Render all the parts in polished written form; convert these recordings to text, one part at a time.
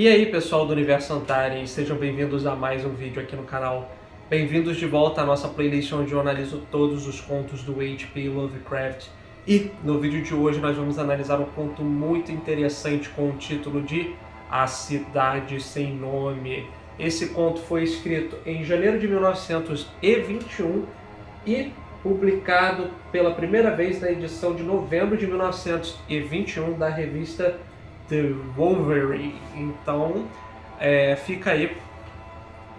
E aí pessoal do Universo Antari, sejam bem-vindos a mais um vídeo aqui no canal. Bem-vindos de volta à nossa playlist onde eu analiso todos os contos do H.P. Lovecraft. E no vídeo de hoje nós vamos analisar um conto muito interessante com o título de A Cidade Sem Nome. Esse conto foi escrito em janeiro de 1921 e publicado pela primeira vez na edição de novembro de 1921 da revista The Wolverine. Então fica aí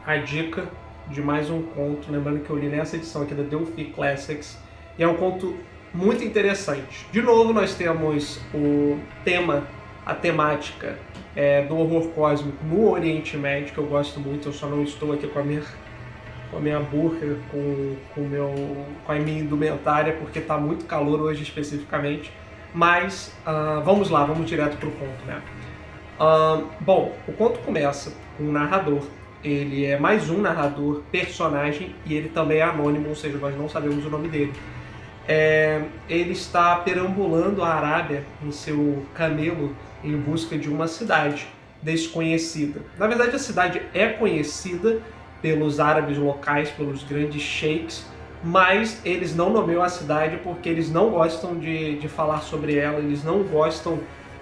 a dica de mais um conto, lembrando que eu li nessa edição aqui da Delphi Classics, e é um conto muito interessante. De novo nós temos o tema, a temática do horror cósmico no Oriente Médio, que eu gosto muito. Eu só não estou aqui com a minha burca, com a minha indumentária, porque está muito calor hoje especificamente. Mas vamos lá, vamos direto para o conto, né? Bom, o conto começa com um narrador. Ele é mais um narrador, personagem, e ele também é anônimo, ou seja, nós não sabemos o nome dele. Ele está perambulando a Arábia em seu camelo em busca de uma cidade desconhecida. Na verdade, a cidade é conhecida pelos árabes locais, pelos grandes sheiks, mas eles não nomeiam a cidade porque eles não gostam de falar sobre ela, eles não gostam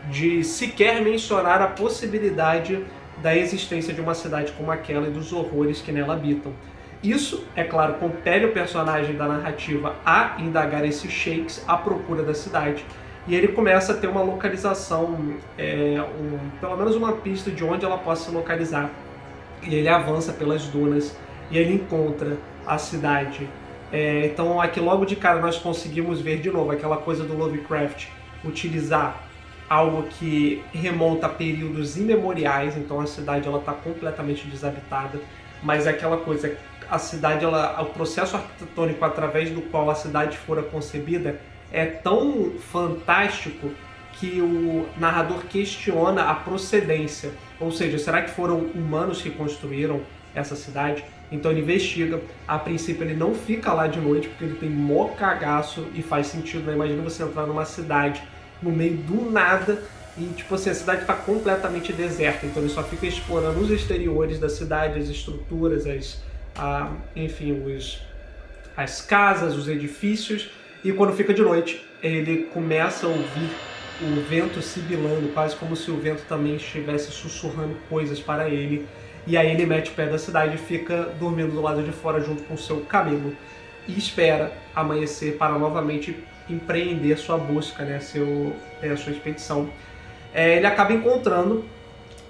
de sequer mencionar a possibilidade da existência de uma cidade como aquela e dos horrores que nela habitam. Isso, é claro, compele o personagem da narrativa a indagar esses sheiks à procura da cidade, e ele começa a ter uma localização, pelo menos uma pista de onde ela possa se localizar, e ele avança pelas dunas e ele encontra a cidade. Então aqui logo de cara nós conseguimos ver de novo aquela coisa do Lovecraft utilizar algo que remonta a períodos imemoriais. Então a cidade está completamente desabitada, mas é aquela coisa, a cidade, o processo arquitetônico através do qual a cidade fora concebida é tão fantástico que o narrador questiona a procedência, ou seja, será que foram humanos que construíram essa cidade? Então ele investiga. A princípio ele não fica lá de noite porque ele tem mó cagaço, e faz sentido, né? Imagina você entrar numa cidade no meio do nada e tipo assim, a cidade está completamente deserta, então ele só fica explorando os exteriores da cidade, as estruturas, as casas, os edifícios, e quando fica de noite ele começa a ouvir o vento sibilando, quase como se o vento também estivesse sussurrando coisas para ele. E aí ele mete o pé da cidade e fica dormindo do lado de fora junto com o seu camelo e espera amanhecer para novamente empreender sua busca, né, sua expedição. Ele acaba encontrando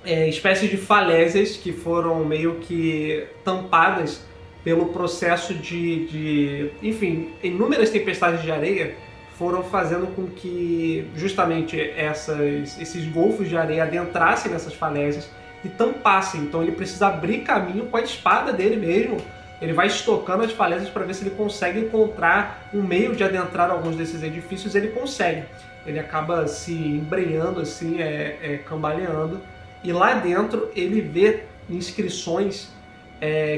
espécies de falésias que foram meio que tampadas pelo processo enfim, inúmeras tempestades de areia foram fazendo com que justamente esses golfos de areia adentrassem nessas falésias e tampassem. Então ele precisa abrir caminho com a espada dele mesmo. Ele vai estocando as falésias para ver se ele consegue encontrar um meio de adentrar alguns desses edifícios. Ele consegue. Ele acaba se embrenhando, assim, cambaleando. E lá dentro ele vê inscrições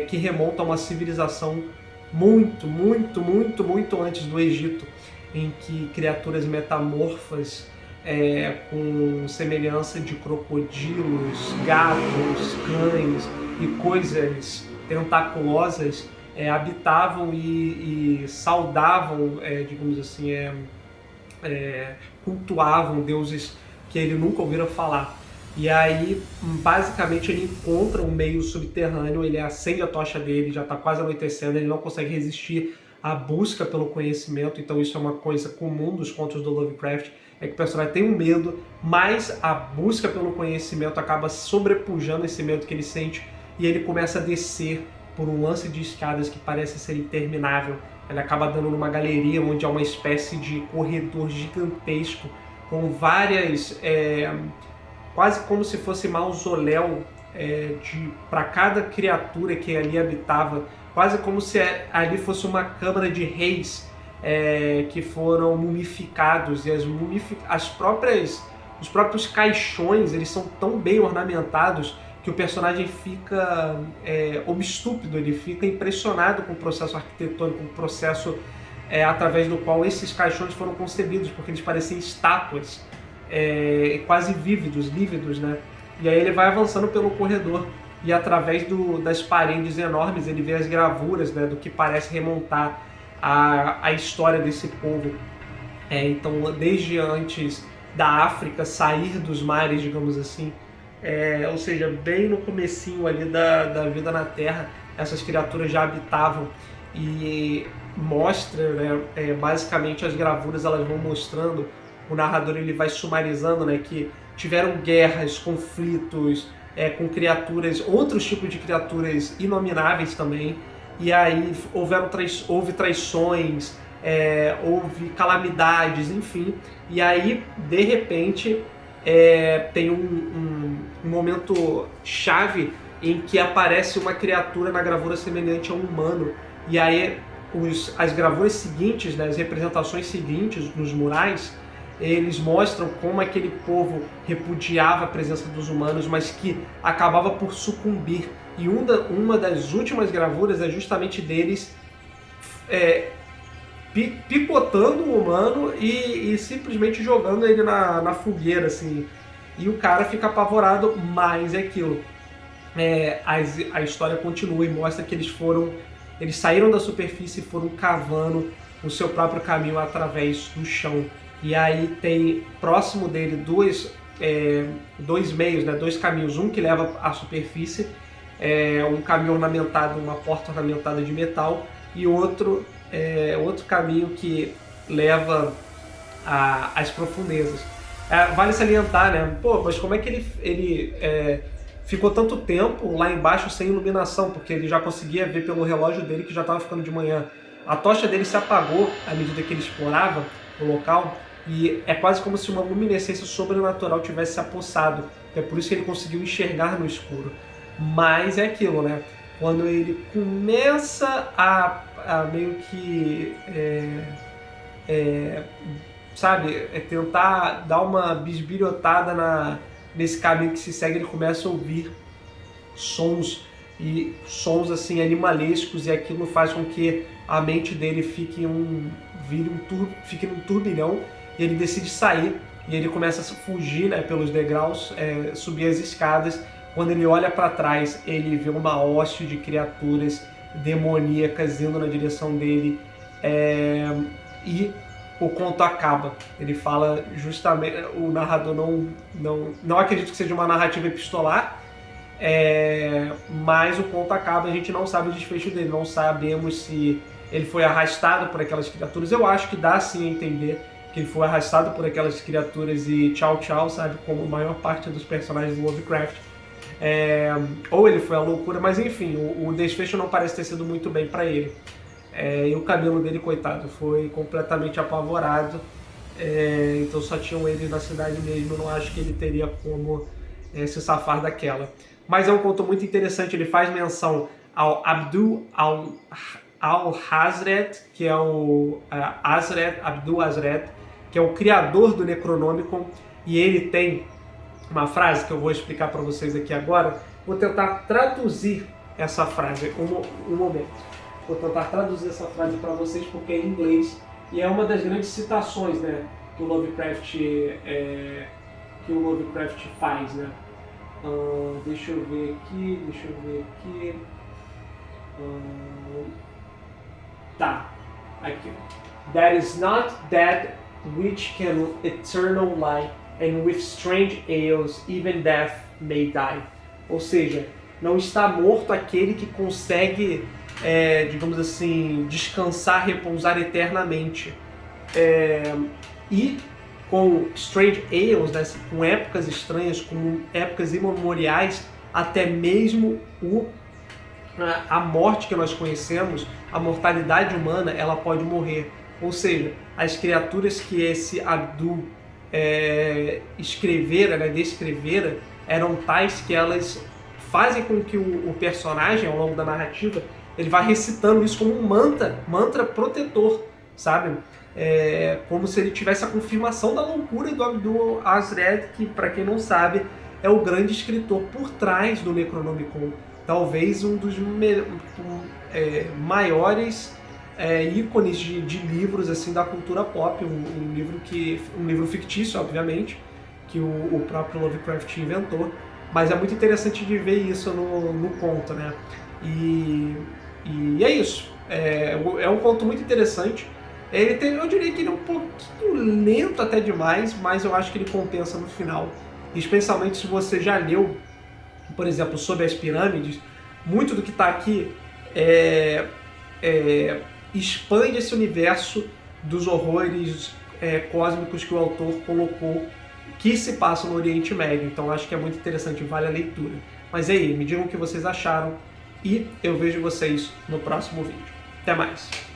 que remontam a uma civilização muito, muito, muito, muito antes do Egito, em que criaturas metamorfas com semelhança de crocodilos, gatos, cães e coisas tentaculosas habitavam e saudavam, digamos assim, cultuavam deuses que ele nunca ouvira falar. E aí, basicamente, ele encontra um meio subterrâneo, ele acende a tocha dele, já está quase anoitecendo, ele não consegue resistir à busca pelo conhecimento. Então isso é uma coisa comum dos contos do Lovecraft, é que o personagem tem um medo, mas a busca pelo conhecimento acaba sobrepujando esse medo que ele sente, e ele começa a descer por um lance de escadas que parece ser interminável. Ele acaba dando numa galeria onde há uma espécie de corredor gigantesco com várias, quase como se fosse mausoléu para cada criatura que ali habitava, quase como se ali fosse uma câmara de reis que foram mumificados, e os próprios caixões eles são tão bem ornamentados que o personagem fica obstúpido, ele fica impressionado com o processo arquitetônico, com o processo através do qual esses caixões foram concebidos, porque eles parecem estátuas quase lívidos, né? E aí ele vai avançando pelo corredor e através das paredes enormes ele vê as gravuras, né, do que parece remontar a história desse povo. Então, desde antes da África sair dos mares, digamos assim, ou seja, bem no comecinho ali da vida na Terra, essas criaturas já habitavam e mostra, né, basicamente as gravuras elas vão mostrando, o narrador ele vai sumarizando, né, que tiveram guerras, conflitos com criaturas, outros tipos de criaturas inomináveis também, e aí houve traições, houve calamidades, enfim, e aí de repente tem um momento chave em que aparece uma criatura na gravura semelhante a um humano, e aí as gravuras seguintes, né, as representações seguintes nos murais, eles mostram como aquele povo repudiava a presença dos humanos, mas que acabava por sucumbir. E uma das últimas gravuras é justamente deles picotando o humano e simplesmente jogando ele na fogueira, assim. E o cara fica apavorado, mas é aquilo. A história continua e mostra que eles saíram da superfície e foram cavando o seu próprio caminho através do chão. E aí tem próximo dele dois meios, né, dois caminhos, um que leva à superfície, um caminho ornamentado, uma porta ornamentada de metal, e outro caminho que leva às profundezas. Vale salientar, né? Pô, mas como é que ele ficou tanto tempo lá embaixo sem iluminação? Porque ele já conseguia ver pelo relógio dele que já estava ficando de manhã. A tocha dele se apagou à medida que ele explorava o local, e é quase como se uma luminescência sobrenatural tivesse se apossado. É por isso que ele conseguiu enxergar no escuro. Mas é aquilo, né? Quando ele começa a meio que tentar dar uma bisbilhotada nesse caminho que se segue, ele começa a ouvir sons assim animalescos, e aquilo faz com que a mente dele fique num turbilhão, e ele decide sair, e ele começa a fugir, né, pelos degraus, subir as escadas. Quando ele olha para trás, ele vê uma hóstia de criaturas demoníacas indo na direção dele, e o conto acaba. Ele fala justamente, o narrador não acredito que seja uma narrativa epistolar, mas o conto acaba, a gente não sabe o desfecho dele, não sabemos se ele foi arrastado por aquelas criaturas. Eu acho que dá sim a entender que ele foi arrastado por aquelas criaturas e tchau tchau, sabe, como a maior parte dos personagens do Lovecraft. Ou ele foi a loucura, mas enfim, o desfecho não parece ter sido muito bem para ele. E o cabelo dele, coitado, foi completamente apavorado. Então só tinham eles na cidade mesmo, não acho que ele teria como se safar daquela. Mas é um conto muito interessante, ele faz menção ao Abdul al-Hazred, que é o Abdul Hazred, que é o criador do Necronomicon, e ele tem uma frase que eu vou explicar para vocês aqui agora. Vou tentar traduzir essa frase, um momento. Vou tentar traduzir essa frase para vocês porque é em inglês, e é uma das grandes citações, né, que o Lovecraft faz, né? Deixa eu ver aqui. Tá, aqui. That is not that which can eternal lie, and with strange ails even death may die. Ou seja, não está morto aquele que consegue, digamos assim, descansar, repousar eternamente. E com strange ails, né, com épocas estranhas, com épocas imemoriais, até mesmo a morte que nós conhecemos, a mortalidade humana, ela pode morrer. Ou seja, as criaturas que esse Abdul escrevera, né, descrevera, eram tais que elas fazem com que o personagem, ao longo da narrativa, ele vá recitando isso como um mantra protetor, sabe? Como se ele tivesse a confirmação da loucura do Abdul Hazred, que, para quem não sabe, é o grande escritor por trás do Necronomicon. Talvez um dos maiores ícones de livros assim da cultura pop, um livro fictício, obviamente, que o próprio Lovecraft inventou, mas é muito interessante de ver isso no conto, né? E é isso. É um conto muito interessante. Eu diria que ele é um pouquinho lento até demais, mas eu acho que ele compensa no final. Especialmente se você já leu, por exemplo, Sob as Pirâmides, muito do que está aqui expande esse universo dos horrores cósmicos que o autor colocou, que se passam no Oriente Médio. Então eu acho que é muito interessante, vale a leitura. Mas aí, me digam o que vocês acharam e eu vejo vocês no próximo vídeo. Até mais!